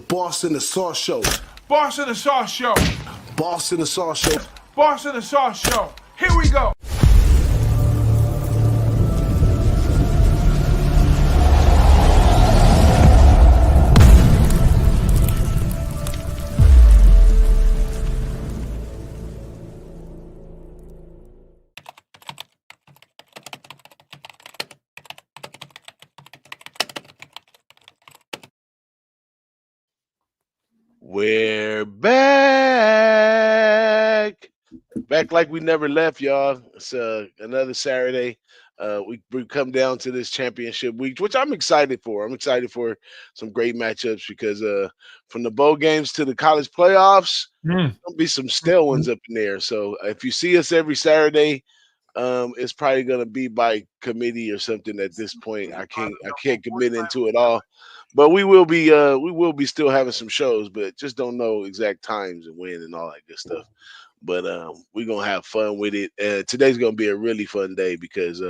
Boss in the Sauce Show. Boss in the Sauce Show. Boss in the Sauce Show. Boss in the Sauce Show. Here we go. We're back like we never left, y'all. It's another Saturday. We come down to this championship week, which I'm excited for. I'm excited for some great matchups because from the bowl games to the college playoffs, there'll be some stale ones up in there. So if you see us every Saturday, it's probably gonna be by committee or something at this point. I can't commit into it all. But we will be still having some shows, but just don't know exact times and when and all that good stuff. But we're gonna have fun with it. Today's gonna be a really fun day because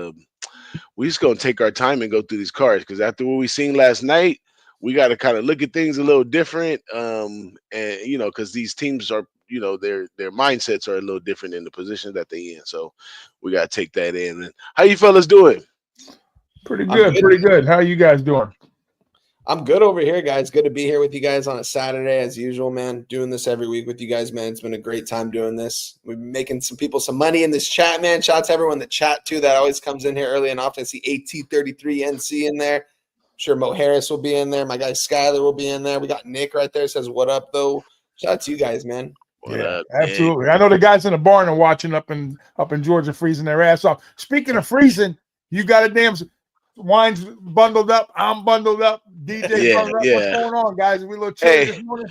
we're just gonna take our time and go through these cards. Because after what we seen last night, we got to kind of look at things a little different. And because these teams are, their mindsets are a little different in the position that they in. So we got to take that in. And how you fellas doing? Pretty good. How you guys doing? I'm good over here, guys. Good to be here with you guys on a Saturday, as usual, man. Doing this every week with you guys, man. It's been a great time doing this. We've been making some people some money in this chat, man. Shout out to everyone that chat, too. That always comes in here early and often. I see AT33NC in there. I'm sure Mo Harris will be in there. My guy Skyler will be in there. We got Nick right there. Says, what up, though? Shout out to you guys, man. What up, absolutely. man? I know the guys in the barn are watching up in Georgia freezing their ass off. Speaking of freezing, you got a damn – Wine's bundled up. I'm bundled up. DJ bundled up. What's going on, guys? We a little chilly this morning.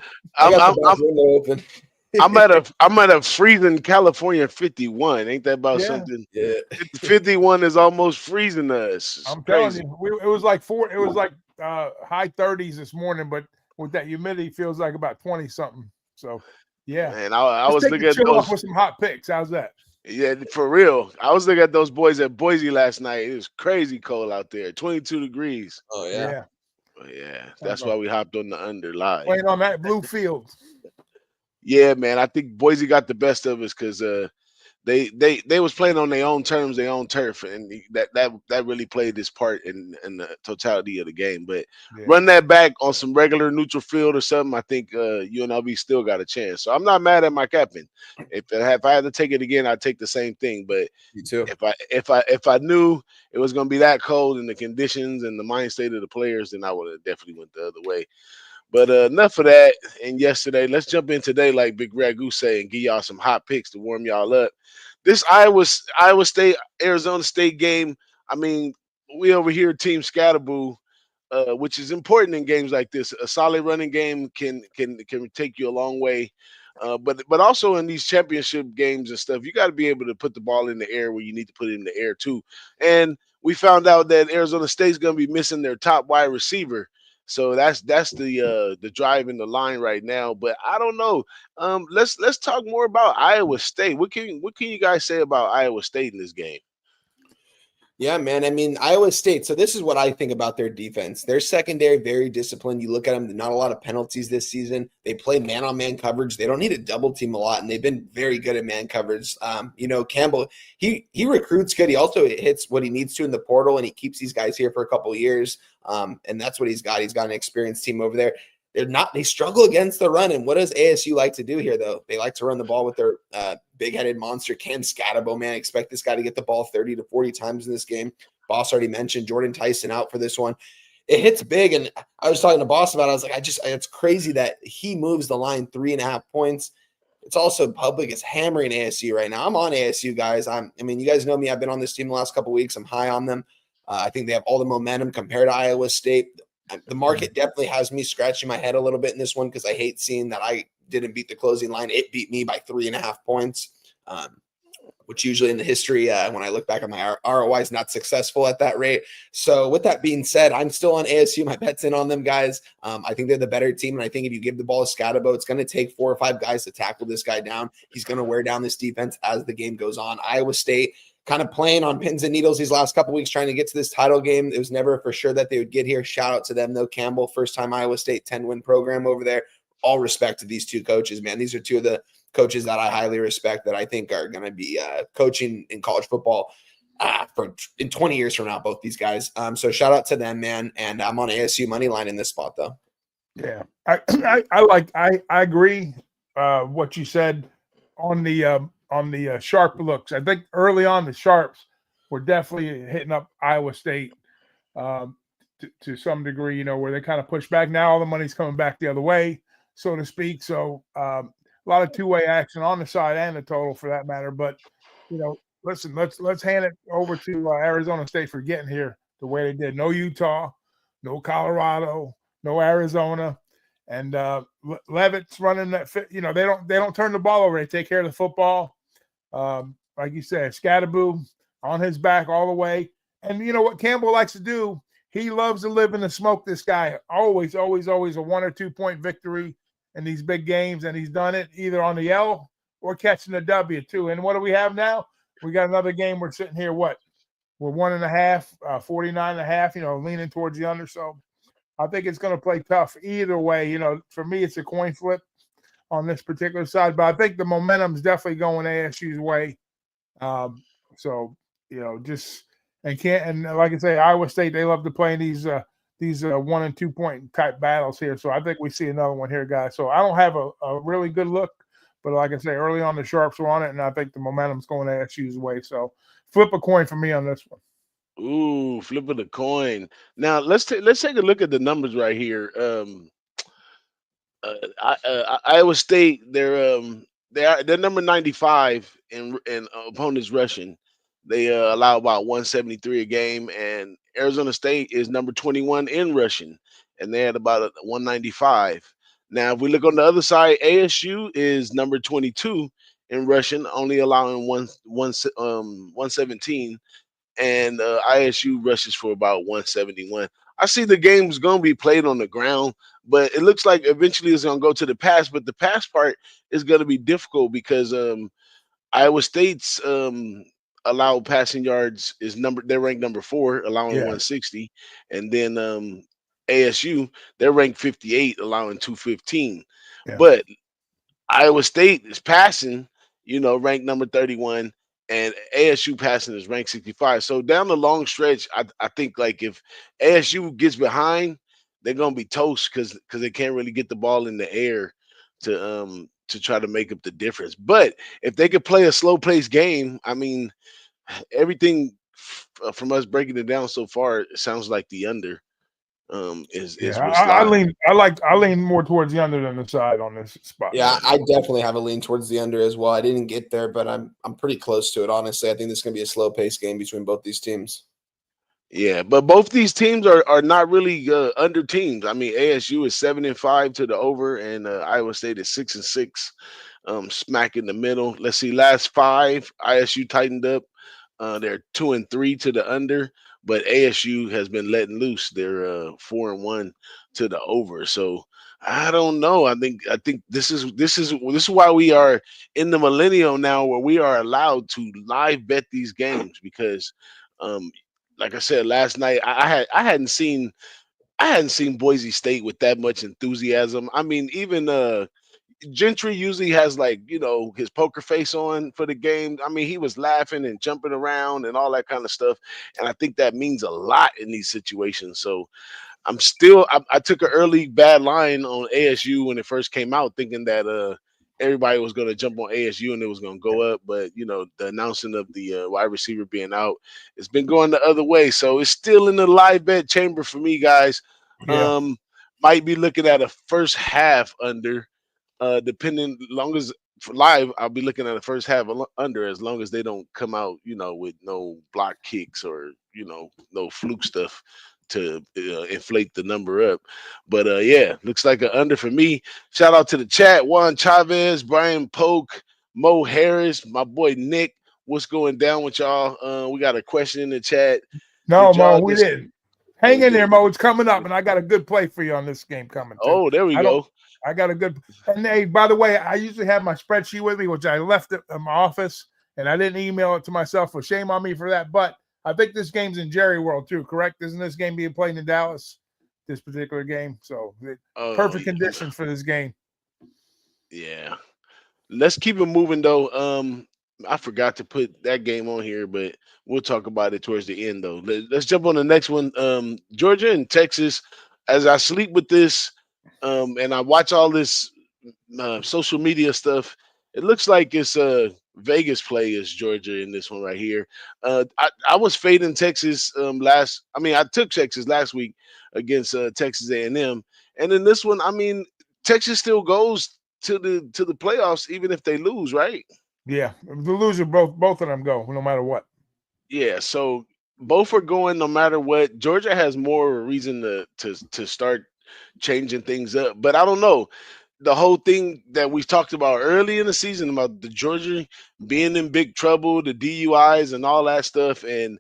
I'm at a freezing California 51. Ain't that about something? Yeah. 51 is almost freezing us. I'm telling you, it was like high 30s this morning, but with that humidity, feels like about 20 something. So yeah. Man, I was looking at those with some hot picks. How's that? Yeah, for real. I was looking at those boys at Boise last night. It was crazy cold out there, 22 degrees. Oh, yeah. Yeah, that's why we hopped on the under live. Playing on that blue field. Yeah, man. I think Boise got the best of us because they was playing on their own terms, their own turf, and that really played this part in the totality of the game. But run that back on some regular neutral field or something, I think UNLV still got a chance. So I'm not mad at my captain. If I had to take it again, I'd take the same thing. But you too. If I knew it was going to be that cold and the conditions and the mind state of the players, then I would have definitely went the other way. But enough of that. And yesterday, let's jump in today, like Big Ragu say, and give y'all some hot picks to warm y'all up. This Iowa State, Arizona State game, I mean, we over here Team Scatterboo, which is important in games like this. A solid running game can take you a long way. But also in these championship games and stuff, you got to be able to put the ball in the air where you need to put it in the air too. And we found out that Arizona State's going to be missing their top wide receiver. So that's the drive in the line right now. But I don't know. Let's talk more about Iowa State. What can you guys say about Iowa State in this game? Yeah, man. I mean, Iowa State. So this is what I think about their defense. Their secondary, very disciplined. You look at them, not a lot of penalties this season. They play man-on-man coverage. They don't need to double team a lot, and they've been very good at man coverage. Campbell, he recruits good. He also hits what he needs to in the portal, and he keeps these guys here for a couple of years. And that's what he's got. He's got an experienced team over there. They struggle against the run. And what does ASU like to do here, though? They like to run the ball with their big-headed monster, Cam Scatterbo, man. Expect this guy to get the ball 30 to 40 times in this game. Boss already mentioned Jordan Tyson out for this one. It hits big, and I was talking to Boss about it. I was like, it's crazy that he moves the line 3.5 points. It's also public is hammering ASU right now. I'm on ASU, guys. I mean, you guys know me. I've been on this team the last couple of weeks. I'm high on them. I think they have all the momentum compared to Iowa State. The market definitely has me scratching my head a little bit in this one because I hate seeing that I didn't beat the closing line. It beat me by 3.5 points, which usually in the history, when I look back on my ROI, is not successful at that rate. So with that being said, I'm still on ASU. My bet's in on them, guys. I think they're the better team, and I think if you give the ball to Scatterbo, it's going to take 4 or 5 guys to tackle this guy down. He's going to wear down this defense as the game goes on. Iowa State kind of playing on pins and needles these last couple weeks, trying to get to this title game. It was never for sure that they would get here. Shout out to them, though. Campbell, first time Iowa State 10-win program over there. All respect to these two coaches, man. These are two of the coaches that I highly respect that I think are going to be coaching in college football in 20 years from now, both these guys. So shout out to them, man. And I'm on ASU money line in this spot, though. Yeah, I agree. What you said on the sharp looks. I think early on the sharps were definitely hitting up Iowa State to some degree, where they kind of push back. Now all the money's coming back the other way, so to speak. So a lot of two-way action on the side and the total for that matter. But listen, let's hand it over to Arizona State for getting here the way they did. No Utah, no Colorado, no Arizona. And Levitt's running that. They don't turn the ball over. They take care of the football. Like you said, Scatterboo on his back all the way. And you know what Campbell likes to do? He loves to live in the smoke. This guy always a 1 or 2 point victory in these big games, and he's done it either on the L or catching the W too. And what do we have now? We got another game. We're sitting here. We're 1.5, 49.5. Leaning towards the under. So I think it's going to play tough either way. For me, it's a coin flip on this particular side, but I think the momentum is definitely going ASU's way. And like I say, Iowa State, they love to play in these 1 and 2 point type battles here. So I think we see another one here, guys. So I don't have a really good look, but like I say, early on the sharps are on it, and I think the momentum's going ASU's way. So flip a coin for me on this one. Ooh, flipping the coin. Now let's take a look at the numbers right here. Iowa State, they're number 95 in opponents rushing. They allow about 173 a game, and Arizona State is number 21 in rushing, and they had about 195. Now, if we look on the other side, ASU is number 22 in rushing, only allowing 117. And ISU rushes for about 171. I see the game's going to be played on the ground, but it looks like eventually it's going to go to the pass. But the pass part is going to be difficult because Iowa State's allowed passing yards they're ranked number 4, allowing 160, and then ASU, they're ranked 58, allowing 215. Yeah. But Iowa State is passing, ranked number 31. And ASU passing is ranked 65. So down the long stretch, I think like if ASU gets behind, they're gonna be toast because they can't really get the ball in the air to try to make up the difference. But if they could play a slow paced game, I mean, everything from us breaking it down so far, it sounds like the under. I lean more towards the under than the side on this spot. Yeah, I definitely have a lean towards the under as well. I didn't get there, but I'm pretty close to it. Honestly, I think this is going to be a slow paced game between both these teams. Yeah, but both these teams are not really under teams. I mean, ASU is 7-5 to the over, and Iowa State is 6-6, smack in the middle. Let's see, last 5, ISU tightened up. They're 2-3 to the under. But ASU has been letting loose. They're 4-1 to the over. So I don't know. I think this is why we are in the millennium now, where we are allowed to live bet these games because, like I said last night, I hadn't seen Boise State with that much enthusiasm. I mean, even Gentry usually has his poker face on for the game. I mean, he was laughing and jumping around and all that kind of stuff. And I think that means a lot in these situations. So I took an early bad line on ASU when it first came out, thinking that everybody was going to jump on ASU and it was going to go up. But, the announcing of the wide receiver being out, it's been going the other way. So it's still in the live bet chamber for me, guys. Yeah. Might be looking at a first half under. Depending, long as for live, I'll be looking at the first half under, as long as they don't come out, with no block kicks or no fluke stuff to inflate the number up. But looks like an under for me. Shout out to the chat: Juan Chavez, Brian Polk, Mo Harris, my boy Nick. What's going down with y'all? We got a question in the chat. No, Mo, we didn't. Hang in there, Mo. It's coming up, and I got a good play for you on this game coming. Too. Oh, there we go. I got a good. And hey, by the way, I usually have my spreadsheet with me, which I left at my office, and I didn't email it to myself, so shame on me for that. But I think this game's in Jerry World too, correct? Isn't this game being played in Dallas, this particular game? So perfect conditions for this game. Yeah. Let's keep it moving though. I forgot to put that game on here, but we'll talk about it towards the end though. Let's jump on the next one. Georgia and Texas. As I sleep with this, and I watch all this social media stuff, it looks like it's Vegas play is Georgia in this one right here. I was fading Texas I took Texas last week against Texas A&M, and in this one, I mean, Texas still goes to the playoffs even if they lose, right? Yeah, the loser, both of them go no matter what. Yeah, so both are going no matter what. Georgia has more reason to start changing things up, but I don't know. The whole thing that we talked about early in the season about the Georgia being in big trouble, the DUIs and all that stuff, and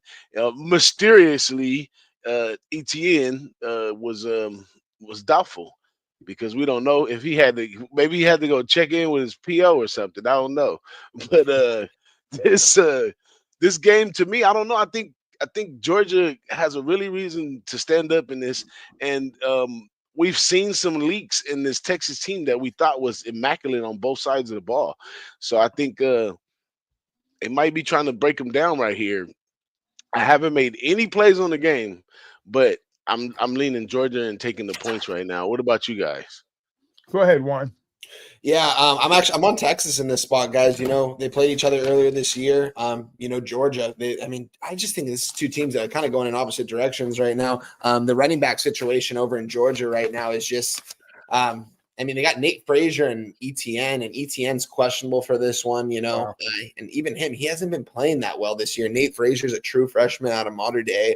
mysteriously, ETN was doubtful because we don't know if maybe he had to go check in with his PO or something. I don't know, but this this game to me, I don't know. I think Georgia has a really reason to stand up in this, and we've seen some leaks in this Texas team that we thought was immaculate on both sides of the ball. So I think it might be trying to break them down right here. I haven't made any plays on the game, but I'm leaning Georgia and taking the points right now. What about you guys? Go ahead, Juan. Yeah, I'm on Texas in this spot, guys. You know, they played each other earlier this year. Georgia. I just think this is two teams that are kind of going in opposite directions right now. The running back situation over in Georgia right now is just, they got Nate Frazier and ETN, and ETN's questionable for this one. Wow. And even him, he hasn't been playing that well this year. Nate Frazier's a true freshman out of Mater Dei.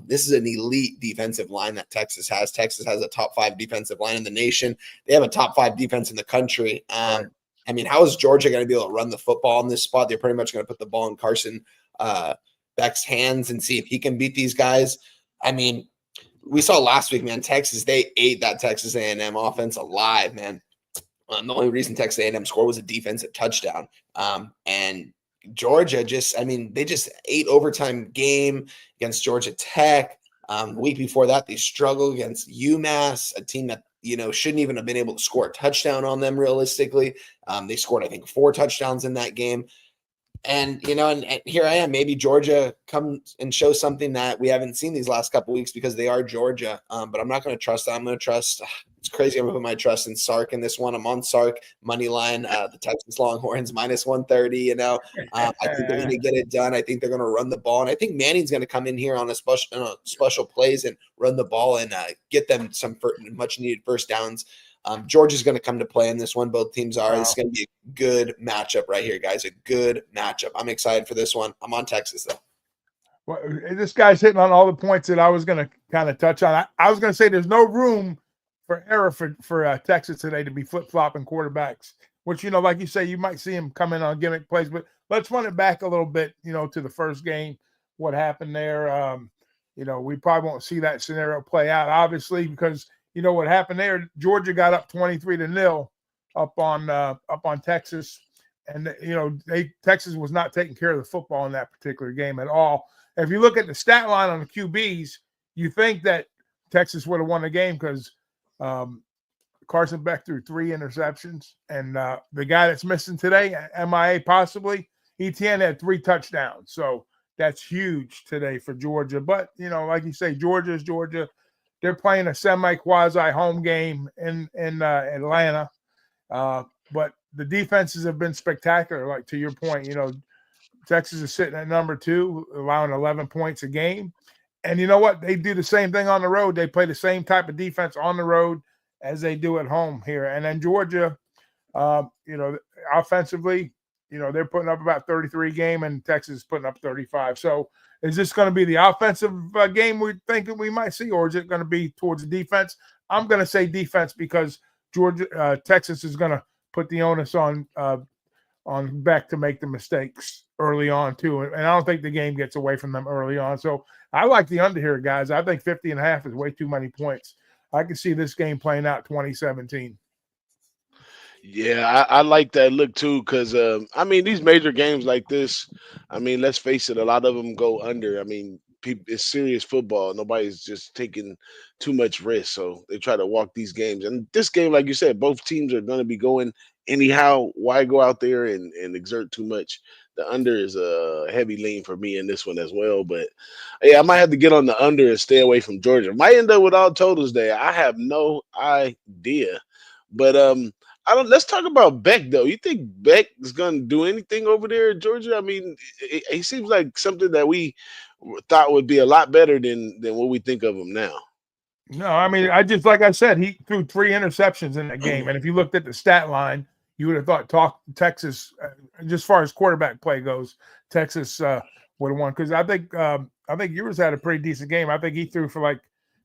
This is an elite defensive line that Texas has. Texas has a top 5 defensive line in the nation. They have a top 5 defense in the country. How is Georgia going to be able to run the football in this spot? They're pretty much going to put the ball in Carson Beck's hands and see if he can beat these guys. We saw last week, man, Texas, they ate that Texas A&M offense alive, man. The only reason Texas A&M scored was a defensive touchdown. And Georgia they just ate overtime game against Georgia Tech. The week before that, they struggled against UMass, a team that, shouldn't even have been able to score a touchdown on them realistically. They scored, I think, 4 touchdowns in that game. And here I am. Maybe Georgia comes and shows something that we haven't seen these last couple of weeks because they are Georgia. But I'm not going to trust that. I'm going to trust. It's crazy. I'm going to put my trust in Sark in this one. I'm on Sark money line. The Texas Longhorns -130. I think they're going to get it done. I think they're going to run the ball, and I think Manning's going to come in here on a special plays and run the ball and get them some much needed first downs. Georgia's going to come to play in this one. Both teams are. Wow. This is going to be a good matchup right here, guys. A good matchup. I'm excited for this one. I'm on Texas, though. Well, this guy's hitting on all the points that I was going to kind of touch on. I was going to say there's no room for error for Texas today to be flip-flopping quarterbacks, which, like you say, you might see him come in on gimmick plays. But let's run it back a little bit, to the first game, what happened there. We probably won't see that scenario play out, obviously, because – what happened there? Georgia got up 23-0 up on Texas, and Texas was not taking care of the football in that particular game at all. If you look at the stat line on the QBs, you think that Texas would have won the game because Carson Beck threw 3 interceptions, and the guy that's missing today, MIA possibly, ETN had 3 touchdowns. So that's huge today for Georgia. But like you say, Georgia is Georgia. They're playing a semi-quasi home game in Atlanta. But the defenses have been spectacular. Like, to your point, Texas is sitting at number 2, allowing 11 points a game. And you know what? They do the same thing on the road. They play the same type of defense on the road as they do at home here. And then Georgia, offensively, they're putting up about 33 a game, and Texas is putting up 35. So is this going to be the offensive game we think we might see, or is it going to be towards the defense? I'm going to say defense because Texas is going to put the onus on Beck to make the mistakes early on too, and I don't think the game gets away from them early on. So I like the under here, guys. I think 50.5 is way too many points. I can see this game playing out 2017. Yeah, I like that look too, because I mean, these major games like this, I mean, let's face it, a lot of them go under. I mean, people, it's serious football. Nobody's just taking too much risk, so they try to walk these games. And this game, like you said, both teams are going to be going anyhow. Why go out there and exert too much? The under is a heavy lean for me in this one as well. But yeah, I might have to get on the under and stay away from Georgia. Might end up with all totals there. I have no idea. But I don't. Let's talk about Beck though. You think Beck is going to do anything over there at Georgia? I mean, he seems like something that we thought would be a lot better than what we think of him now. No, I mean, like I said, he threw 3 interceptions in that game, and if you looked at the stat line, you would have thought Texas, just as far as quarterback play goes, Texas would have won because I think yours had a pretty decent game. I think he threw for like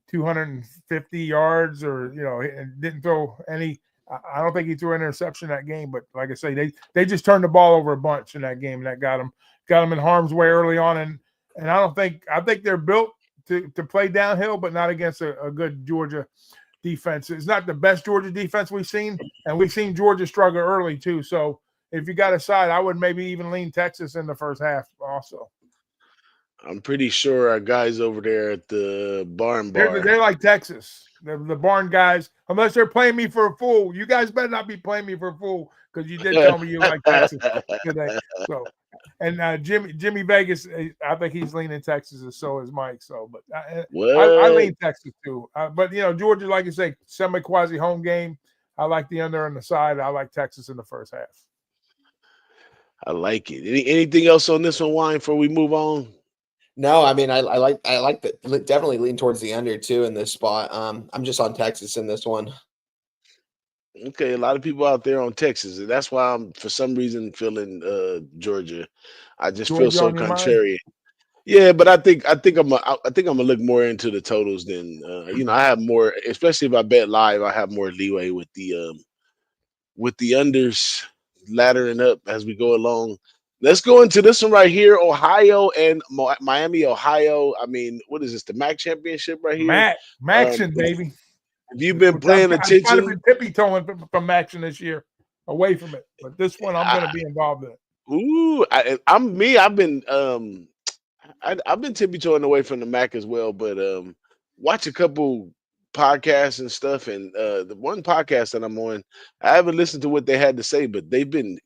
250 yards, or and didn't throw any. I don't think he threw an interception that game, but like I say, they just turned the ball over a bunch in that game, and that got them in harm's way early on, and I think they're built to play downhill, but not against a good Georgia defense. It's not the best Georgia defense we've seen, and we've seen Georgia struggle early too. So if you got a side, I would maybe even lean Texas in the first half also. I'm pretty sure our guys over there at the barn bar. They're like Texas. They're the barn guys. Unless they're playing me for a fool. You guys better not be playing me for a fool because you did tell me you like Texas today. So, and Jimmy Vegas, I think he's leaning Texas, and so is Mike. So, but I lean Texas too. But Georgia, like you say, semi-quasi home game. I like the under on the side. I like Texas in the first half. I like it. Anything else on this one, Wine, before we move on? No, I mean I like that. Definitely lean towards the under too in this spot. I'm just on Texas in this one. Okay, a lot of people out there on Texas, and that's why I'm for some reason feeling Georgia. I just feel so contrarian. Yeah, but I think I'm gonna look more into the totals than I have more, especially if I bet live. I have more leeway with the unders laddering up as we go along. Let's go into this one right here, Ohio and Miami, Ohio. I mean, what is this? The MAC championship right here? Maction, baby. Have you been paying attention? I've been tippy-toeing from Maction this year, away from it. But this one, I'm going to be involved in it. Ooh, I'm me. I've been tippy-toeing away from the MAC as well, but watch a couple podcasts and stuff. And the one podcast that I'm on, I haven't listened to what they had to say, but they've been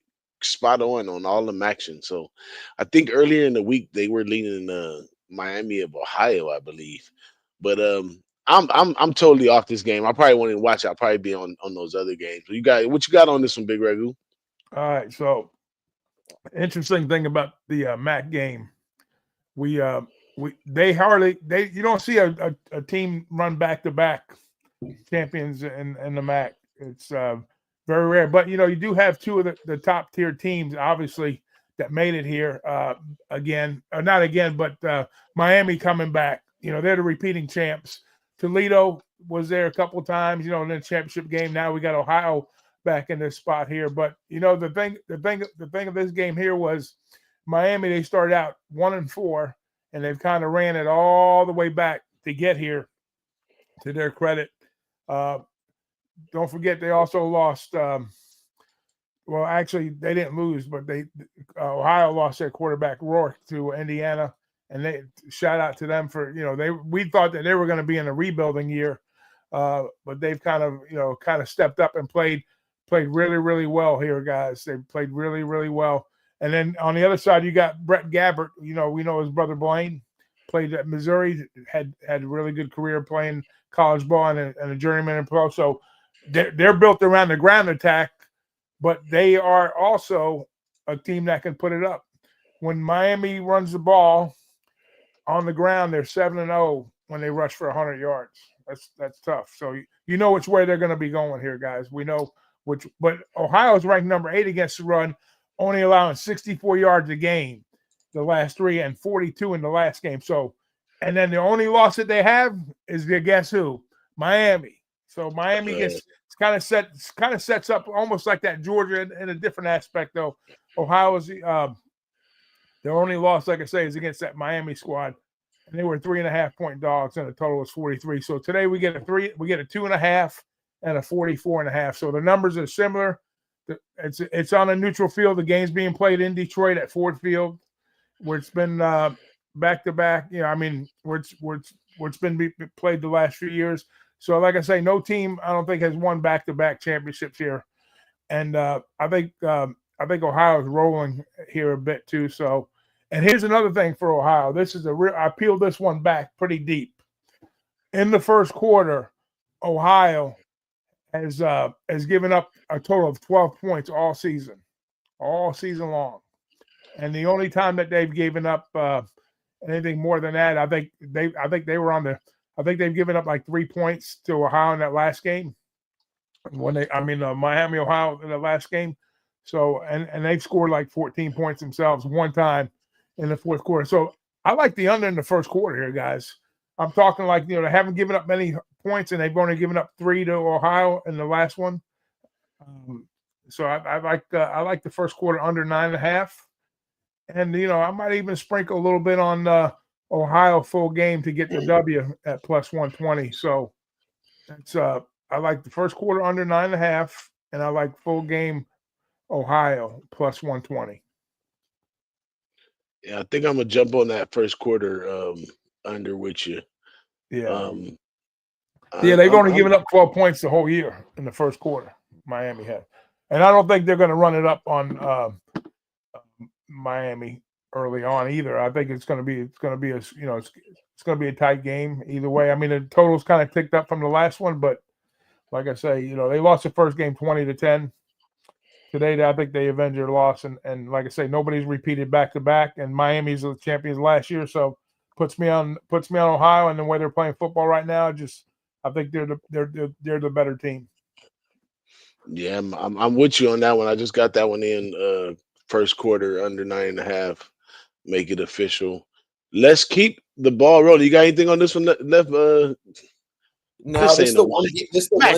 spot on all the action. So I think earlier in the week they were leaning Miami of Ohio, I believe. But I'm totally off this game. I probably won't even watch it. I'll probably be on those other games. What you got on this one, Big Regu? All right. So interesting thing about the MAC game. You don't see a team run back-to-back champions in the MAC. It's very rare, but you do have two of the top tier teams, obviously, that made it here again, or not again, but Miami coming back. They're the repeating champs. Toledo was there a couple times, in the championship game. Now we got Ohio back in this spot here. But the thing of this game here was Miami. They started out 1-4, and they've kind of ran it all the way back to get here. To their credit. Don't forget, they also lost. Well, actually, they didn't lose, but Ohio lost their quarterback Rourke to Indiana, and they shout out to them for we thought that they were going to be in a rebuilding year, but they've kind of stepped up and played really, really well here, guys. They played really, really well. And then on the other side, you got Brett Gabbert. We know his brother Blaine played at Missouri, had a really good career playing college ball and a journeyman and pro. So they're built around the ground attack, but they are also a team that can put it up. When Miami runs the ball on the ground, they're 7-0 when they rush for 100 yards. That's tough. So you know which way they're going to be going here, guys. We know which, but Ohio is ranked number 8 against the run, only allowing 64 yards a game the last 3 and 42 in the last game. So, and then the only loss that they have is guess who? Miami. So Miami gets kind of sets up almost like that Georgia in a different aspect though. Ohio's their only loss, like I say, is against that Miami squad, and they were 3.5-point dogs, and the total was 43. So today we get a 2.5 and a 44.5. So the numbers are similar. It's on a neutral field. The game's being played in Detroit at Ford Field, where it's been back to back. Where it's been played the last few years. So, like I say, no team I don't think has won back to back championships here, and I think Ohio's rolling here a bit too. So, and here's another thing for Ohio. This is I peeled this one back pretty deep. In the first quarter, Ohio has given up a total of 12 points all season long. And the only time that they've given up anything more than that, I think they've given up like 3 points to Ohio in that last game. Miami, Ohio in the last game. So and they've scored like 14 points themselves one time in the fourth quarter. So I like the under in the first quarter here, guys. I'm talking like, they haven't given up many points and they've only given up 3 to Ohio in the last one. So I like the first quarter under 9.5. And, I might even sprinkle a little bit on Ohio full game to get the W at plus 120. So that's I like the first quarter under 9.5, and I like full game Ohio plus 120. Yeah, I think I'm gonna jump on that first quarter under with you. Yeah. They've only given up 12 points the whole year in the first quarter. Miami had, and I don't think they're going to run it up on Miami early on either. I think it's going to be a tight game either way. I mean, the total's kind of ticked up from the last one, but like I say, they lost the first game 20-10. Today, I think they avenged their loss, and like I say, nobody's repeated back to back, and Miami's the champions last year, so puts me on Ohio, and the way they're playing football right now, I think they're the better team. Yeah, I'm with you on that one. I just got that one in first quarter under 9.5. Make it official. Let's keep the ball rolling. You got anything on this one left? No, this is the one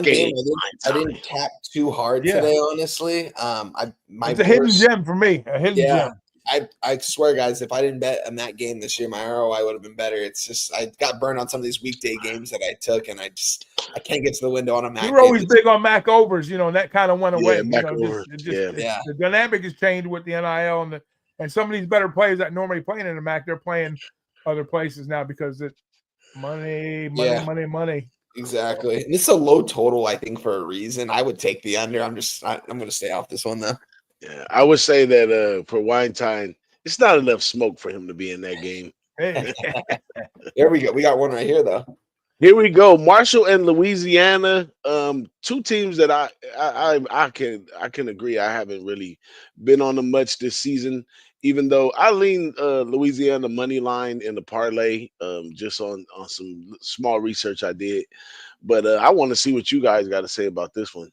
game I didn't tap too hard today, honestly. It's a hidden gem for me. A hidden gem. I swear, guys, if I didn't bet on that game this year, my ROI would have been better. It's just I got burned on some of these weekday games that I took, and I can't get to the window on a Mac. You were always big on Mac overs, and that kind of went away. The dynamic has changed with the NIL and some of these better players that normally playing in the Mac, they're playing other places now because it's money. Exactly. And it's a low total, I think, for a reason. I would take the under. I'm going to stay off this one, though. Yeah, I would say that for Weinstein, it's not enough smoke for him to be in that game. There we go. We got one right here, though. Here we go. Marshall and Louisiana, two teams that I can agree. I haven't really been on them much this season, even though I lean Louisiana money line in the parlay, just on some small research I did. But I want to see what you guys got to say about this one.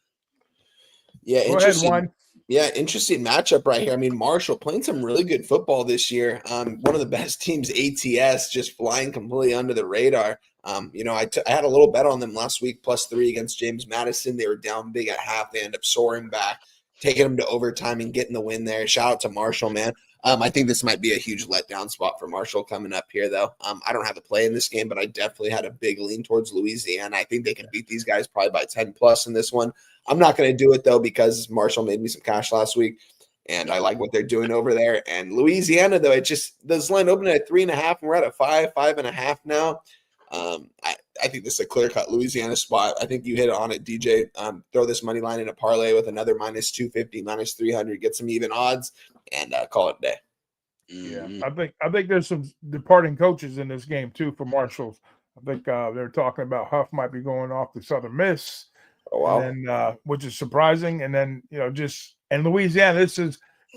Yeah, go interesting. Ahead, Yeah, interesting matchup right here. I mean, Marshall playing some really good football this year. One of the best teams, ATS, just flying completely under the radar. I had a little bet on them last week, +3 against James Madison. They were down big at half. They end up soaring back, taking them to overtime and getting the win there. Shout out to Marshall, man. I think this might be a huge letdown spot for Marshall coming up here, though. I don't have a play in this game, but I definitely had a big lean towards Louisiana. I think they can beat these guys probably by 10+ in this one. I'm not going to do it, though, because Marshall made me some cash last week, and I like what they're doing over there. And Louisiana, though, this line opened at 3.5, and we're at a 5.5 now. I think this is a clear-cut Louisiana spot. I think you hit on it, DJ. Throw this money line in a parlay with another -250, -300, get some even odds, and call it a day. Yeah, I think there's some departing coaches in this game too for Marshalls. I think they're talking about Huff might be going off to Southern Miss. Oh, wow. And which is surprising. And then and Louisiana,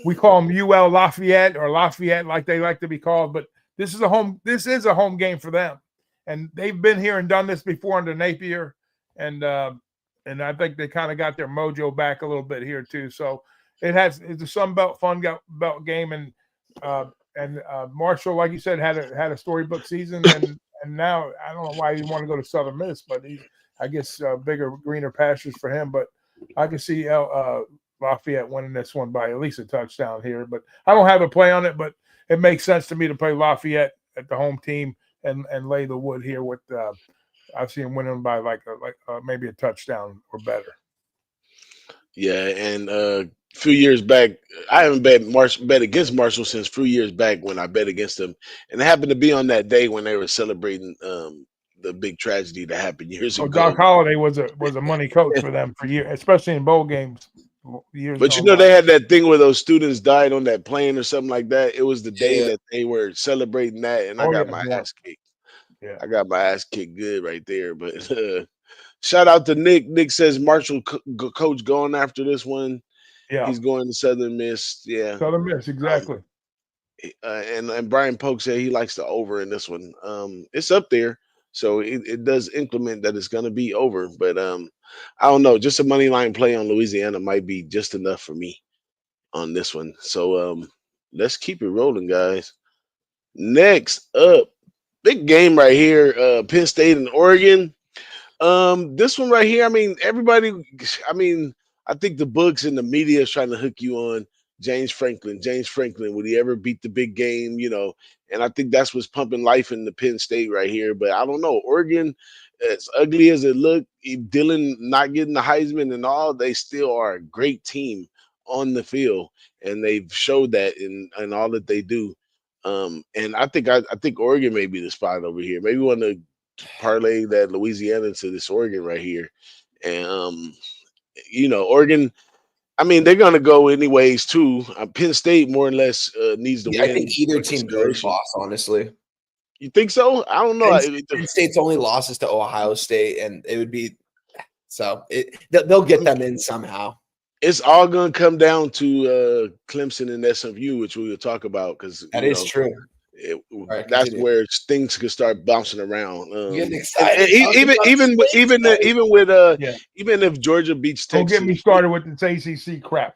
we call them UL Lafayette or Lafayette, like they like to be called, but this is a home game for them. And they've been here and done this before under Napier. And I think they kind of got their mojo back a little bit here too. So it's a Sun Belt belt game, and Marshall, like you said, had a storybook season, and now I don't know why he want to go to Southern Miss, but I guess bigger, greener pastures for him. But I can see Lafayette winning this one by at least a touchdown here. But I don't have a play on it, but it makes sense to me to play Lafayette at the home team and lay the wood here with I've seen him winning by like maybe a touchdown or better. Yeah, and a few years back, I haven't bet against Marshall since a few years back when I bet against them, and it happened to be on that day when they were celebrating the big tragedy that happened years So Doc ago. Holliday was a money coach for them for years, especially in bowl games years But gone by. they had that thing where those students died on that plane or something like that. It was the day Yeah. that they were celebrating that, and I Oh got yeah, my yeah, ass kicked. yeah. I got my ass kicked good right there. But shout out to Nick. Nick says Marshall coach going after this one. Yeah. He's going to Southern Miss. Yeah. Southern Miss, exactly. And Brian Polk said he likes the over in this one. It's up there, so it does implement that it's going to be over. But I don't know. Just a money line play on Louisiana might be just enough for me on this one. So let's keep it rolling, guys. Next up, big game right here. Penn State and Oregon. This one right here, I mean, everybody, I mean, I think the books and the media is trying to hook you on James Franklin. James Franklin, would he ever beat the big game? You know, and I think that's what's pumping life in the Penn State right here. But I don't know. Oregon, as ugly as it looked, Dylan not getting the Heisman and all, they still are a great team on the field. And they've showed that in all that they do. And I think Oregon may be the spot over here. Maybe one of parlay that Louisiana to this Oregon right here. And Oregon, I mean, they're gonna go anyways too. Penn State more or less needs to Yeah, I win think either for team goes consideration. loss, honestly. You think so? I don't know. Penn State's only losses to Ohio State, and it would be so they'll get them in somehow. It's all gonna come down to Clemson and SMU, which we will talk about because That is true. That's continue. where things could start bouncing around. Getting excited. Yeah. Even if Georgia beats Don't Texas, get me started with this ACC crap.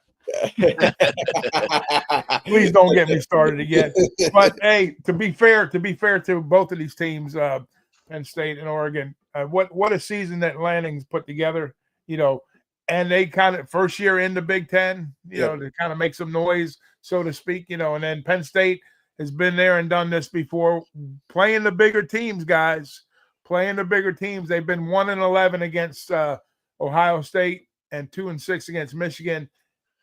Please don't get me started again. But hey, to be fair to both of these teams, Penn State and Oregon, what a season that Lanning's put together. You know, and they kind of first year in the Big Ten, you know, to kind of make some noise, so to speak. You know, and then Penn State has been there and done this before, playing the bigger teams, guys. Playing the bigger teams. They've been 1-11 against Ohio State and 2-6 against Michigan.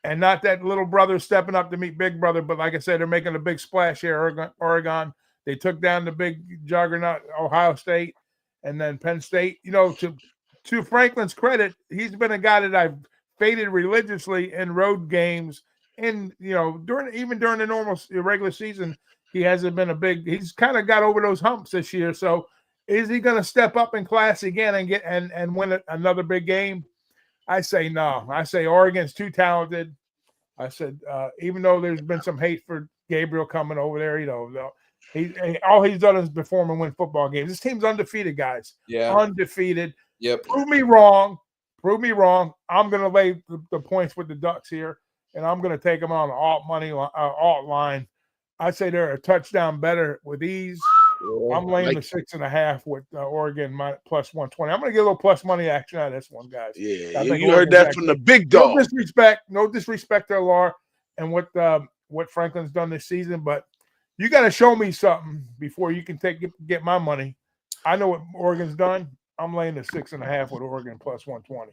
And not that little brother stepping up to meet big brother, but like I said, they're making a big splash here, Oregon. They took down the big juggernaut, Ohio State, and then Penn State. You know, to Franklin's credit, he's been a guy that I've faded religiously in road games. And, you know, during the normal regular season, he hasn't been he's kind of got over those humps this year. So is he going to step up in class again and get and win another big game? I say no. I say Oregon's too talented. I said, even though there's been some hate for Gabriel coming over there, you know, all he's done is perform and win football games. This team's undefeated, guys. Yeah. Undefeated. Yep. Prove me wrong. I'm going to lay the points with the Ducks here, and I'm going to take them on the alt line. I say they're a touchdown better with ease. I'm laying the 6.5 with Oregon plus 120. I'm going to get a little plus money action out of this one, guys. Yeah, you heard that from the big dog. No disrespect to Lar and what Franklin's done this season, but you got to show me something before you can get my money. I know what Oregon's done. I'm laying the 6.5 with Oregon plus 120.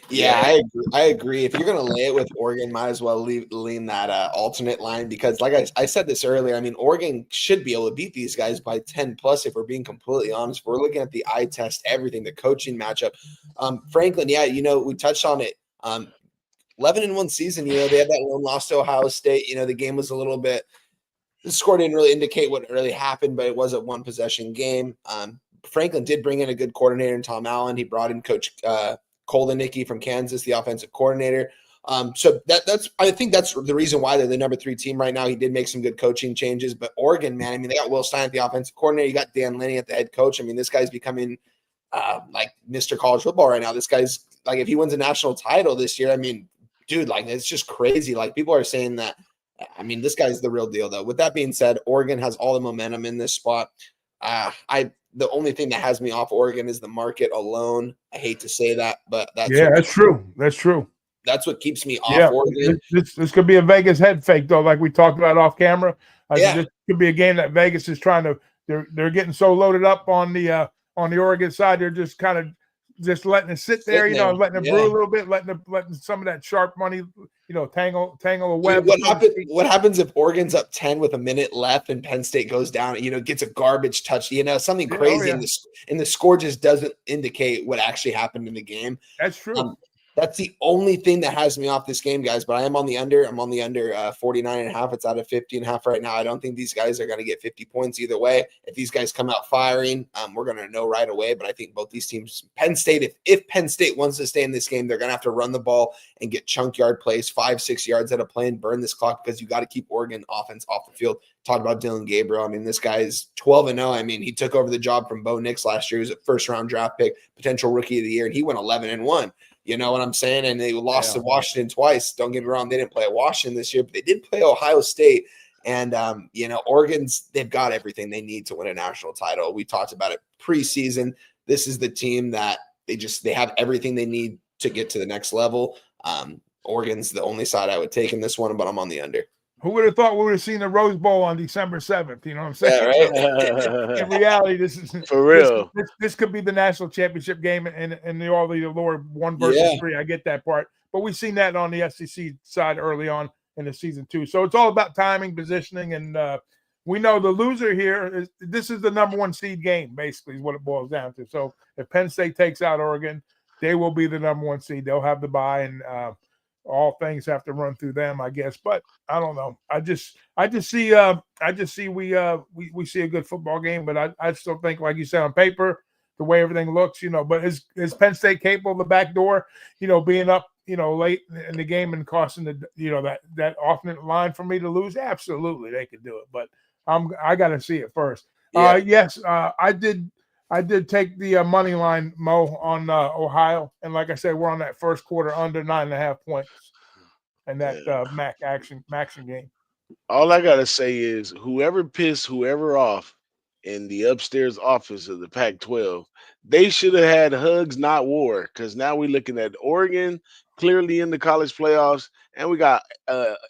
Yeah, I agree. If you're going to lay it with Oregon, might as well lean that alternate line because, like I said this earlier, I mean, Oregon should be able to beat these guys by 10 plus if we're being completely honest. If we're looking at the eye test, everything, the coaching matchup. Franklin, yeah, you know, we touched on it. 11-1 season, you know, they had that one loss to Ohio State. You know, the game was a little bit – the score didn't really indicate what really happened, but it was a one-possession game. Franklin did bring in a good coordinator in Tom Allen. He brought in Coach Koldenicki from Kansas, the offensive coordinator. So I think that's the reason why they're the number 3 team right now. He did make some good coaching changes, but Oregon, man, I mean, they got Will Stein at the offensive coordinator. You got Dan Linney at the head coach. I mean, this guy's becoming like Mr. College football right now. This guy's like, if he wins a national title this year, I mean, dude, like it's just crazy. Like people are saying that. I mean, this guy's the real deal, though. With that being said, Oregon has all the momentum in this spot. The only thing that has me off Oregon is the market alone. I hate to say that, but that's true. That's true. That's what keeps me off Oregon. This could be a Vegas head fake, though, like we talked about off camera. This could be a game that Vegas is trying to. They're getting so loaded up on the Oregon side. They're just kind of just letting it sit there, letting it brew a little bit, letting some of that sharp money, tangle a web. What happens if Oregon's up 10 with a minute left and Penn State goes down, gets a garbage touch, something crazy, and the score just doesn't indicate what actually happened in the game. That's true. That's the only thing that has me off this game, guys. But I am on the under. I'm on the under 49.5. It's out of 50.5 right now. I don't think these guys are going to get 50 points either way. If these guys come out firing, we're going to know right away. But I think both these teams, Penn State, if Penn State wants to stay in this game, they're going to have to run the ball and get chunk yard plays, 5-6 yards at a play, and burn this clock because you got to keep Oregon offense off the field. Talked about Dylan Gabriel. I mean, this guy is 12-0. I mean, he took over the job from Bo Nix last year. He was a first-round draft pick, potential rookie of the year, and he went 11-1. You know what I'm saying? And they lost to Washington twice. Don't get me wrong. They didn't play at Washington this year, but they did play Ohio State. And, they've got everything they need to win a national title. We talked about it preseason. This is the team that they have everything they need to get to the next level. Oregon's the only side I would take in this one, but I'm on the under. Who would have thought we would have seen the Rose Bowl on December 7th? You know what I'm saying? Yeah, right? In reality, this is for real. This could be the national championship game in the lower 1 versus 3. I get that part, but we've seen that on the SEC side early on in the season too. So it's all about timing, positioning, and we know the loser here this is the number 1 seed game. Basically, is what it boils down to. So if Penn State takes out Oregon, they will be the number 1 seed. They'll have the bye, and all things have to run through them, I guess. But I don't know. I just see we see a good football game, but I still think, like you said, on paper, the way everything looks, but is Penn State capable of the back door, being up, late in the game and costing that alternate line for me to lose? Absolutely, they could do it, but I got to see it first. Yeah. Yes, I did take the money line, Mo, on Ohio. And like I said, we're on that first quarter under 9.5 points and that MAC action game. All I got to say is whoever pissed whoever off in the upstairs office of the Pac-12, they should have had hugs, not war, because now we're looking at Oregon clearly in the college playoffs, and we got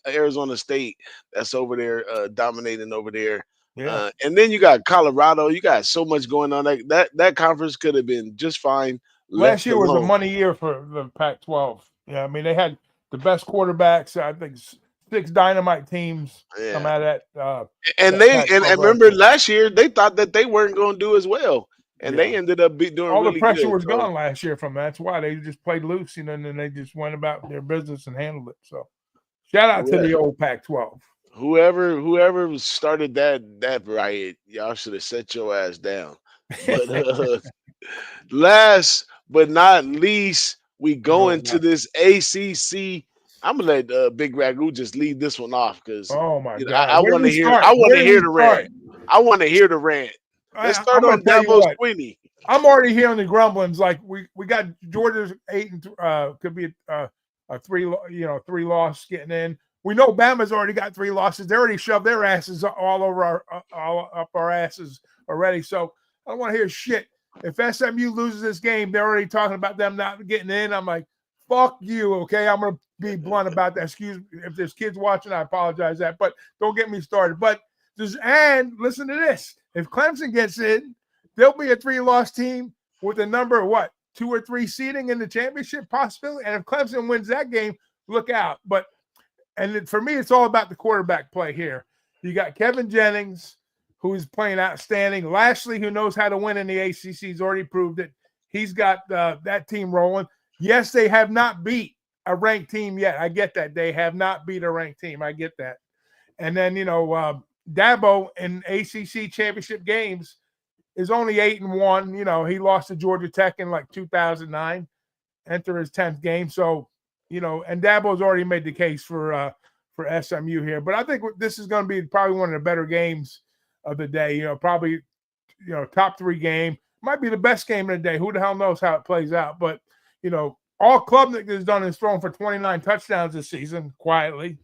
Arizona State that's over there dominating over there. Yeah. And then you got Colorado. You got so much going on. That conference could have been just fine. Last year was a money year for the Pac-12. Yeah, I mean, they had the best quarterbacks. I think 6 dynamite teams come out of that. And remember last year they thought that they weren't going to do as well, and they ended up doing all really the pressure good, was gone last year from that. That's why they just played loose, and then they just went about their business and handled it. So, shout out to the old Pac-12. Whoever started that riot, y'all should have set your ass down. But last but not least, we go into this ACC. I'm gonna let Big Ragu just lead this one off because oh my God, I want to hear. I want to hear the rant. I want to hear the rant. Let's start on Dabo Swinney. I'm already hearing the grumblings. Like we got Georgia's 8 and could be a 3 loss getting in. We know Bama's already got 3 losses. They already shoved their asses all up our asses already. So I don't want to hear shit. If SMU loses this game, they're already talking about them not getting in. I'm like, fuck you, okay? I'm gonna be blunt about that. Excuse me if there's kids watching. I apologize that, but don't get me started. But and listen to this: if Clemson gets in, there'll be a 3-loss team with a number of 2 or 3 seeding in the championship possibility. And if Clemson wins that game, look out. But for me, it's all about the quarterback play here. You got Kevin Jennings, who's playing outstanding. Lashley, who knows how to win in the ACC, has already proved it. He's got that team rolling. Yes, they have not beat a ranked team yet. I get that. They have not beat a ranked team. I get that. And then, Dabo in ACC championship games is only 8-1. He lost to Georgia Tech in 2009, enter his 10th game. So, and Dabo's already made the case for SMU here. But I think this is going to be probably one of the better games of the day. Probably, top 3 game. Might be the best game of the day. Who the hell knows how it plays out? But, all Klubnik has done is thrown for 29 touchdowns this season quietly.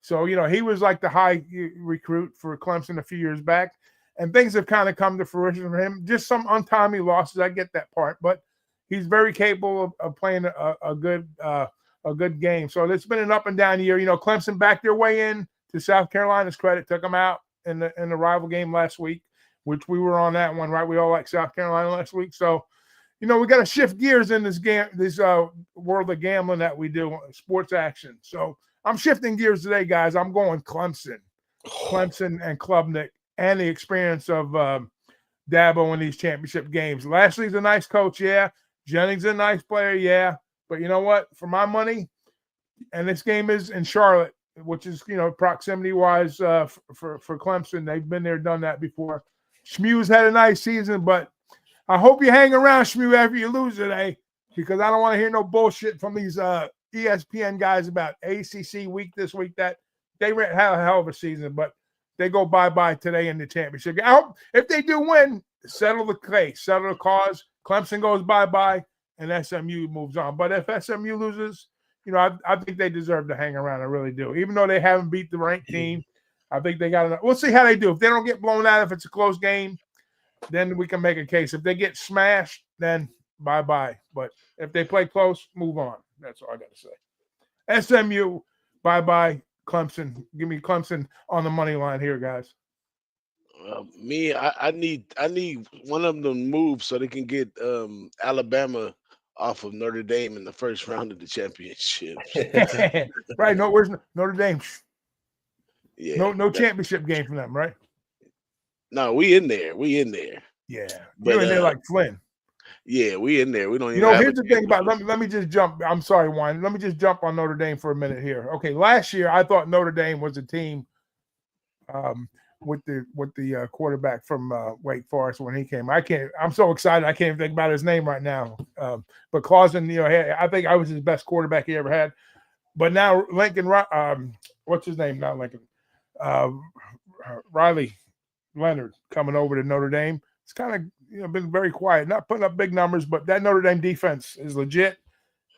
So, he was like the high recruit for Clemson a few years back. And things have kind of come to fruition for him. Just some untimely losses. I get that part. But he's very capable of playing a good game. So it's been an up and down year. Clemson backed their way in to South Carolina's credit, took them out in the rival game last week, which we were on that one, right? We all like South Carolina last week. So, we got to shift gears in this game, this world of gambling that we do, sports action. So I'm shifting gears today, guys. I'm going Clemson and Klubnik, and the experience of Dabo in these championship games. Lashley's a nice coach, yeah. Jennings a nice player, yeah. But you know what? For my money, and this game is in Charlotte, which is, proximity-wise for Clemson. They've been there, done that before. Shmew's had a nice season, but I hope you hang around, Shmew, after you lose today, because I don't want to hear no bullshit from these ESPN guys about ACC week this week, that. They had a hell of a season, but they go bye-bye today in the championship. I hope if they do win, settle the case, settle the cause. Clemson goes bye-bye, and SMU moves on. But if SMU loses, I think they deserve to hang around. I really do. Even though they haven't beat the ranked team, I think they got enough. We'll see how they do. If they don't get blown out, if it's a close game, then we can make a case. If they get smashed, then bye-bye. But if they play close, move on. That's all I got to say. SMU, bye-bye. Clemson. Give me Clemson on the money line here, guys. I need one of them to move so they can get Alabama off of Notre Dame in the first round of the championship. Right. No, where's Notre Dame? Yeah. No championship game for them, right? No, we in there. Yeah. But, You're in there like Flynn. Yeah, we in there. We don't even here's the thing about let me just jump. I'm sorry, Wine. Let me just jump on Notre Dame for a minute here. Okay, last year I thought Notre Dame was a team with the quarterback from Wake Forest when he came. I'm so excited I can't even think about his name right now. But Clausen, I think I was his best quarterback he ever had. But now Lincoln, what's his name? Not Lincoln. Riley Leonard coming over to Notre Dame. It's kind of been very quiet, not putting up big numbers, but that Notre Dame defense is legit,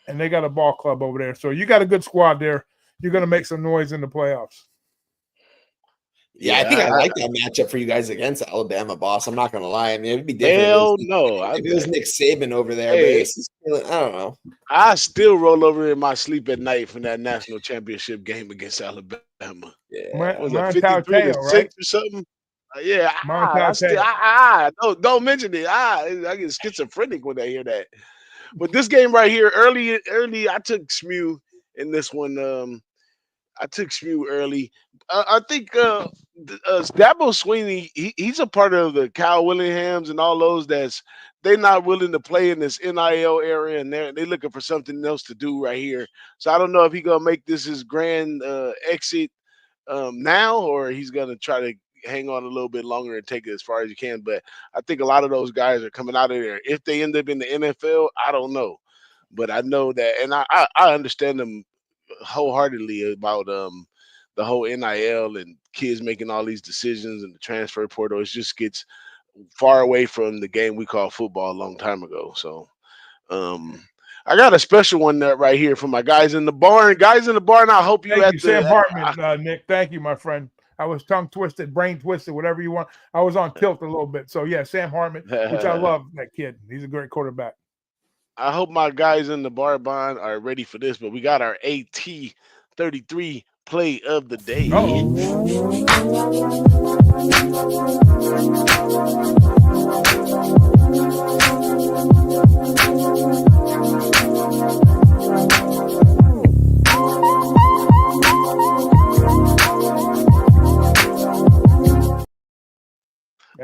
and they got a ball club over there. So you got a good squad there. You're going to make some noise in the playoffs. Yeah, I think I like that matchup for you guys against Alabama, boss. I'm not going to lie. I mean, it'd be different. Hell no. If it was Nick Saban over there, but I don't know. I still roll over in my sleep at night from that national championship game against Alabama. Yeah. Was it 53-6 or something? Yeah, don't mention it. I get schizophrenic when I hear that. But this game right here, early, I took SMU in this one. I took SMU early. I think Dabo Swinney, he's a part of the Kyle Willinghams and all those they're not willing to play in this NIL area, and they're looking for something else to do right here. So I don't know if he's gonna make this his grand exit now, or he's gonna try to hang on a little bit longer and take it as far as you can. But I think a lot of those guys are coming out of there. If they end up in the NFL, I don't know. But I know that, and I understand them wholeheartedly about the whole NIL and kids making all these decisions and the transfer portal. It just gets far away from the game we call football a long time ago. So I got a special one right here for my guys in the barn. Guys in the barn, I hope Sam Hartman, Nick. Thank you, my friend. I was tongue twisted, brain twisted, whatever you want. I was on tilt a little bit. So, yeah, Sam Hartman, which I love that kid. He's a great quarterback. I hope my guys in the bar bond are ready for this, but we got our AT33 play of the day.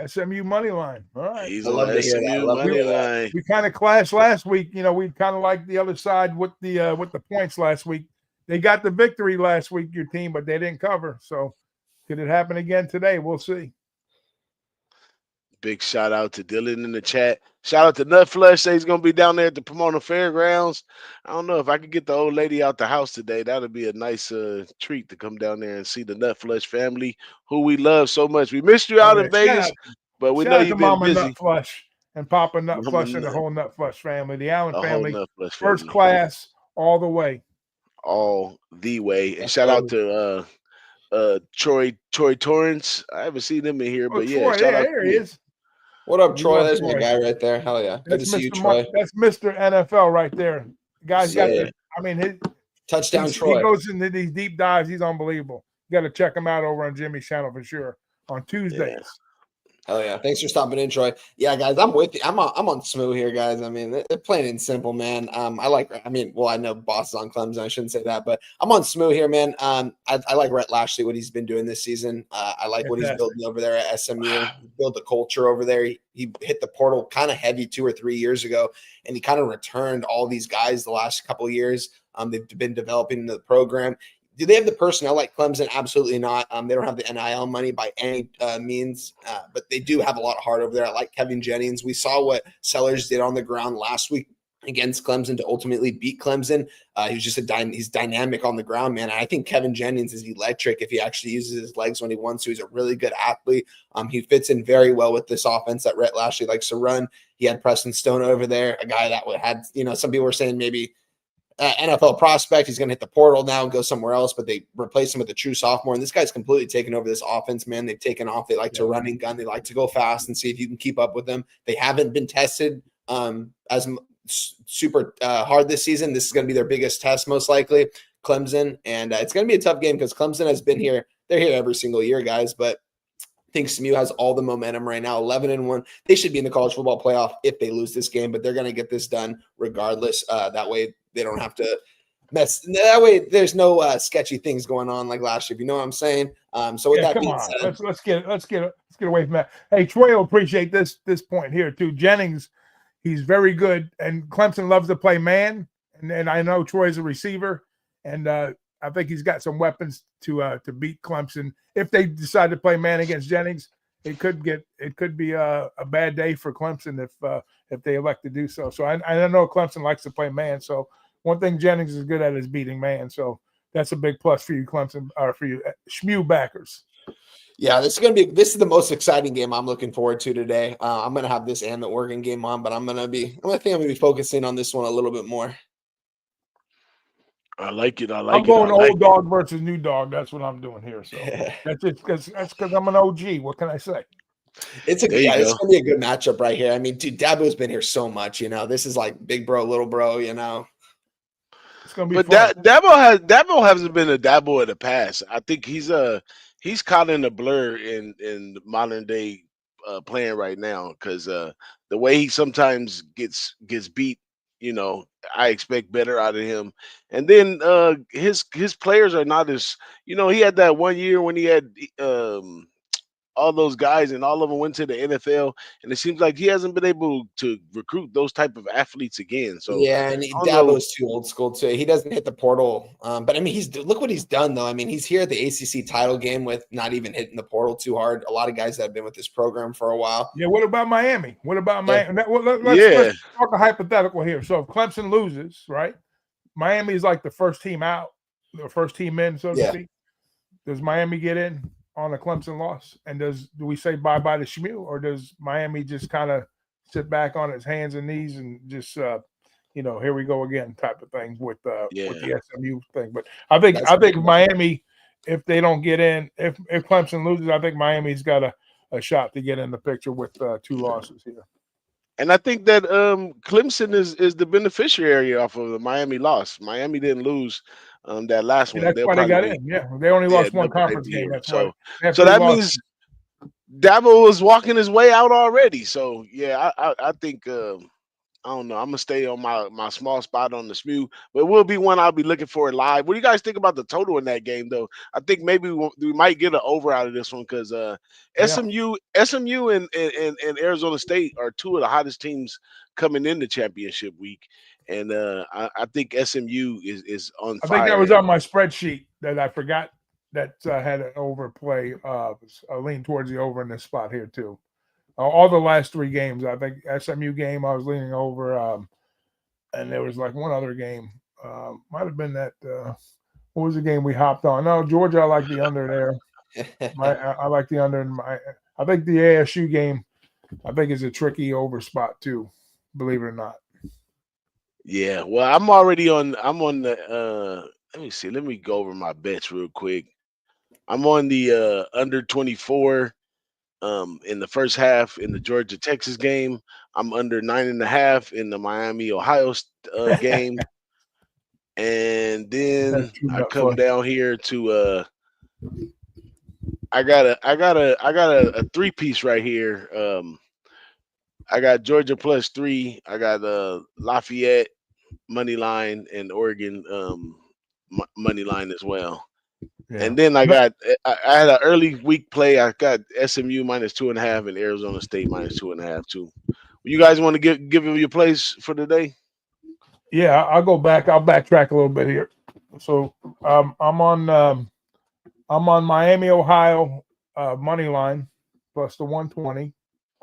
SMU money line. All right. He's on SMU money line. We kind of clashed last week. We kind of like the other side with the points last week. They got the victory last week, your team, but they didn't cover. So could it happen again today? We'll see. Big shout out to Dylan in the chat. Shout out to Nutflush. Say he's gonna be down there at the Pomona Fairgrounds. I don't know if I could get the old lady out the house today. That'd be a nice treat to come down there and see the Nutflush family, who we love so much. We missed you out in Vegas, but we know you've been busy. Nutflush and Papa Nutflush and the whole Nutflush family, the Allen family, first class all the way. All the way. And shout out to Troy Torrance. I haven't seen him in here, but yeah, Troy, shout out. There he is. What up, Troy? There's my guy right there. Hell yeah. Good to see you, Troy. That's Mr. NFL right there. Guy's got his touchdown Troy. He goes into these deep dives. He's unbelievable. You got to check him out over on Jimmy's channel for sure on Tuesdays. Hell yeah. Thanks for stopping in, Troy. Yeah, guys, I'm with you. I'm on Smooth here, guys. I mean, they're plain and simple, man. I know Boss is on Clemson. I shouldn't say that, but I'm on Smooth here, man. I like Rhett Lashley, what he's been doing this season. I like what he's building over there at SMU. He built a culture over there. He hit the portal kind of heavy 2 or 3 years ago, and he kind of returned all these guys the last couple of years. They've been developing the program. Do they have the personnel like Clemson? Absolutely not. They don't have the NIL money by any means, but they do have a lot of heart over there. I like Kevin Jennings. We saw what Sellers did on the ground last week against Clemson to ultimately beat Clemson. He was just he's dynamic on the ground, man. And I think Kevin Jennings is electric if he actually uses his legs when he wants to. He's a really good athlete. He fits in very well with this offense that Rhett Lashley likes to run. He had Preston Stone over there, a guy that had, some people were saying maybe NFL prospect. He's going to hit the portal now and go somewhere else, but they replace him with a true sophomore. And this guy's completely taken over this offense, man. They've taken off. They like to run and gun. They like to go fast and see if you can keep up with them. They haven't been tested as super hard this season. This is going to be their biggest test, most likely, Clemson. And it's going to be a tough game because Clemson has been here. They're here every single year, guys, but I think SMU has all the momentum right now, 11-1. They should be in the college football playoff if they lose this game, but they're going to get this done regardless. That way they don't have to mess. That way there's no sketchy things going on like last year. If you know what I'm saying. So with that being said, let's get away from that. Hey, Troy will appreciate this point here too. Jennings, he's very good, and Clemson loves to play man. And I know Troy's a receiver, and I think he's got some weapons to beat Clemson. If they decide to play man against Jennings, it could be a bad day for Clemson if they elect to do so. So I know Clemson likes to play man. So one thing Jennings is good at is beating man. So that's a big plus for you, Clemson, or for you SMU backers. Yeah, this is the most exciting game I'm looking forward to today. I'm gonna have this and the Oregon game on, but I'm gonna be focusing on this one a little bit more. I like it. I'm going old dog versus new dog. That's what I'm doing here. So that's it. That's because I'm an OG. What can I say? It's gonna be a good matchup right here. I mean, dude, Dabo's been here so much. This is like big bro, little bro. It's gonna be. But Dabo hasn't been a Dabo in the past. I think he's caught in a blur in modern day playing right now because the way he sometimes gets beat. I expect better out of him. And then his players are not as, he had that 1 year when he had all those guys and all of them went to the NFL, and it seems like he hasn't been able to recruit those type of athletes again. So yeah, and Dabo's too old school too. He doesn't hit the portal. But I mean, look what he's done though. I mean, he's here at the ACC title game with not even hitting the portal too hard. A lot of guys that have been with this program for a while. Yeah. What about Miami? Let's talk a hypothetical here. So if Clemson loses, right? Miami is like the first team out, the first team in, so to speak. Does Miami get in on a Clemson loss? And do we say bye-bye to SMU, or does Miami just kind of sit back on its hands and knees and just, here we go again type of thing with the SMU thing? But I think Miami, if they don't get in, if Clemson loses, I think Miami's got a shot to get in the picture with 2 losses here. And I think that Clemson is the beneficiary off of the Miami loss. Miami didn't lose that last one. That's why they got in. Yeah, they only lost one conference game. That's so that means Dabo was walking his way out already. So I think I don't know. I'm gonna stay on my small spot on the SMU, but it will be one I'll be looking for live. What do you guys think about the total in that game, though? I think maybe we might get an over out of this one because SMU and Arizona State are 2 of the hottest teams coming into championship week, and I think SMU is on fire. I think that was on my spreadsheet that I forgot that had an overplay. I lean towards the over in this spot here too. All the last 3 games, I think SMU game I was leaning over, and there was like one other game. Might have been that. What was the game we hopped on? No, Georgia. I like the under there. I like the under. I think the ASU game, I think, is a tricky over spot too. Believe it or not. Yeah. Well, I'm on the. Let me see. Let me go over my bets real quick. I'm on the under 24. In the first half in the Georgia-Texas game. I'm under 9.5 in the Miami-Ohio game. And then I come down here to I got a 3-piece right here. I got Georgia +3. I got Lafayette money line and Oregon money line as well. Yeah. And then I had an early week play. I got SMU -2.5 and Arizona State -2.5 too. You guys want to give them your plays for the day? Yeah, I'll go back. I'll backtrack a little bit here. So I'm on Miami, Ohio money line plus the 120.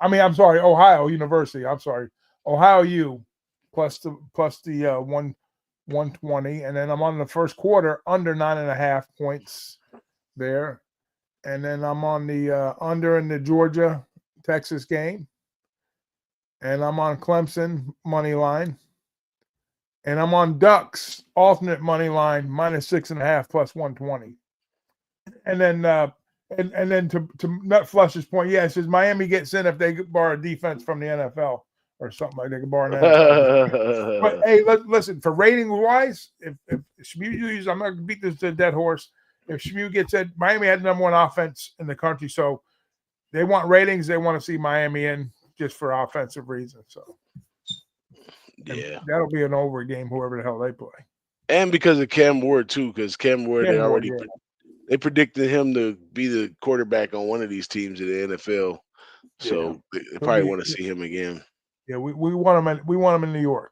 I'm sorry, Ohio University. I'm sorry, Ohio U plus the 120, and then I'm on the first quarter under 9.5 points there, and then I'm on the under in the Georgia Texas game, and I'm on Clemson money line, and I'm on Ducks alternate money line -6.5 plus 120, and then and then to Nut Flush's point, yeah, it says Miami gets in if they borrow defense from the NFL or something like they can borrow an NFL. But hey, listen, for rating wise, if Shmew uses, I'm not gonna beat this to a dead horse. If Shmew gets it, Miami had the #1 offense in the country, so they want ratings. They want to see Miami in just for offensive reasons. So yeah, that'll be an over game, whoever the hell they play. And because of Cam Ward too, because Cam Ward Yeah. They predicted him to be the quarterback on one of these teams in the NFL, so they probably want to see him again. Yeah, we want him. We want him in New York,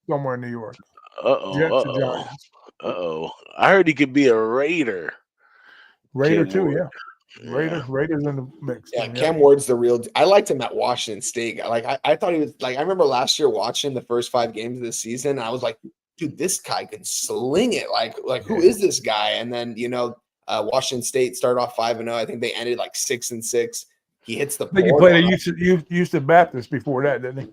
somewhere in New York. I heard he could be a Raider. Raider too, yeah. Raiders in the mix. Yeah, Cam Ward's the real. I liked him at Washington State. I thought he was like. I remember last year watching the first 5 games of the season. I was like, dude, this guy can sling it. Like who is this guy? And then Washington State started off 5-0. I think they ended like 6-6. He hits the. I think he played at Houston Baptist before that, didn't he?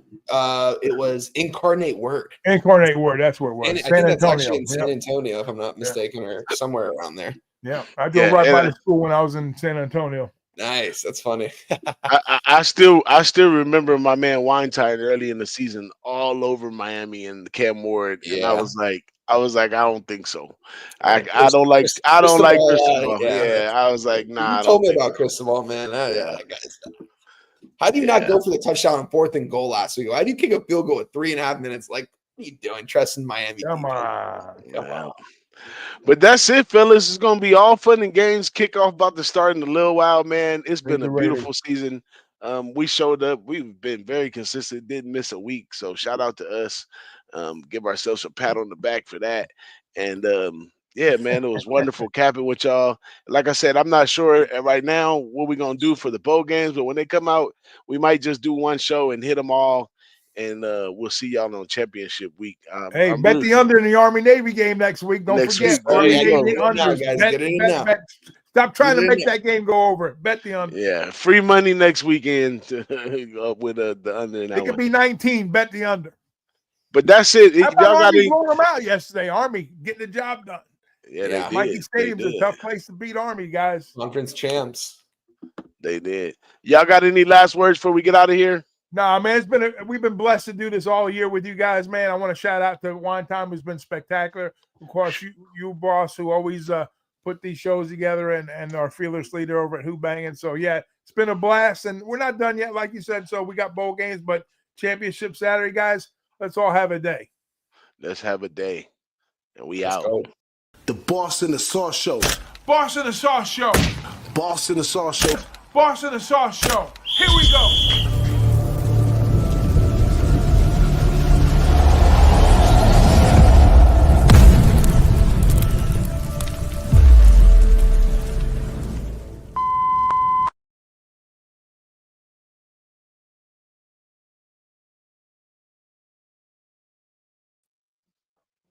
It was Incarnate Word. Incarnate Word. That's what it was. And I think that's actually in San Antonio, if I'm not mistaken, or somewhere around there. Yeah, I drove right by the school when I was in San Antonio. Nice, that's funny. I still remember my man Weinstein early in the season all over Miami and Cam Ward, and I was like, I don't think so. I don't like Cristobal. Yeah, I was like, nah. You told me about Cristobal, man. How do you not go for the touchdown on 4th and goal last week? Why do you kick a field goal with 3.5 minutes? Like, what are you doing? Trusting Miami? Come on. But that's it, fellas. It's gonna be all fun and games. Kickoff about to start in a little while, man. It's been a beautiful season. We showed up. We've been very consistent. Didn't miss a week. So shout out to us. Give ourselves a pat on the back for that. And yeah, man, it was wonderful capping with y'all. Like I said, I'm not sure right now what we're gonna do for the bowl games, but when they come out, we might just do one show and hit them all. And we'll see y'all on championship week. Hey, bet the under in the Army-Navy game next week. Don't forget. Army-Navy unders. Bet. Stop trying to make that game go over. Bet the under. Yeah, free money next weekend with the under. It could be 19. Bet the under. But that's it. Y'all got to blow them out yesterday. Army getting the job done. Yeah, Mikey Stadium's a tough place to beat Army, guys. Conference champs. They did. Y'all got any last words before we get out of here? Nah, man, we've been blessed to do this all year with you guys, man. I want to shout out to Wine Time, who's been spectacular. Of course, you boss, who always put these shows together, and our fearless leader over at Who-Bangin. So yeah, it's been a blast, and we're not done yet, like you said. So we got bowl games, but championship Saturday, guys. Let's all have a day. Let's have a day, and we out. Go. The Boss and the Sauce Show. Boss and the Sauce Show. Boss and the Sauce Show. Boss and the Sauce Show. Here we go.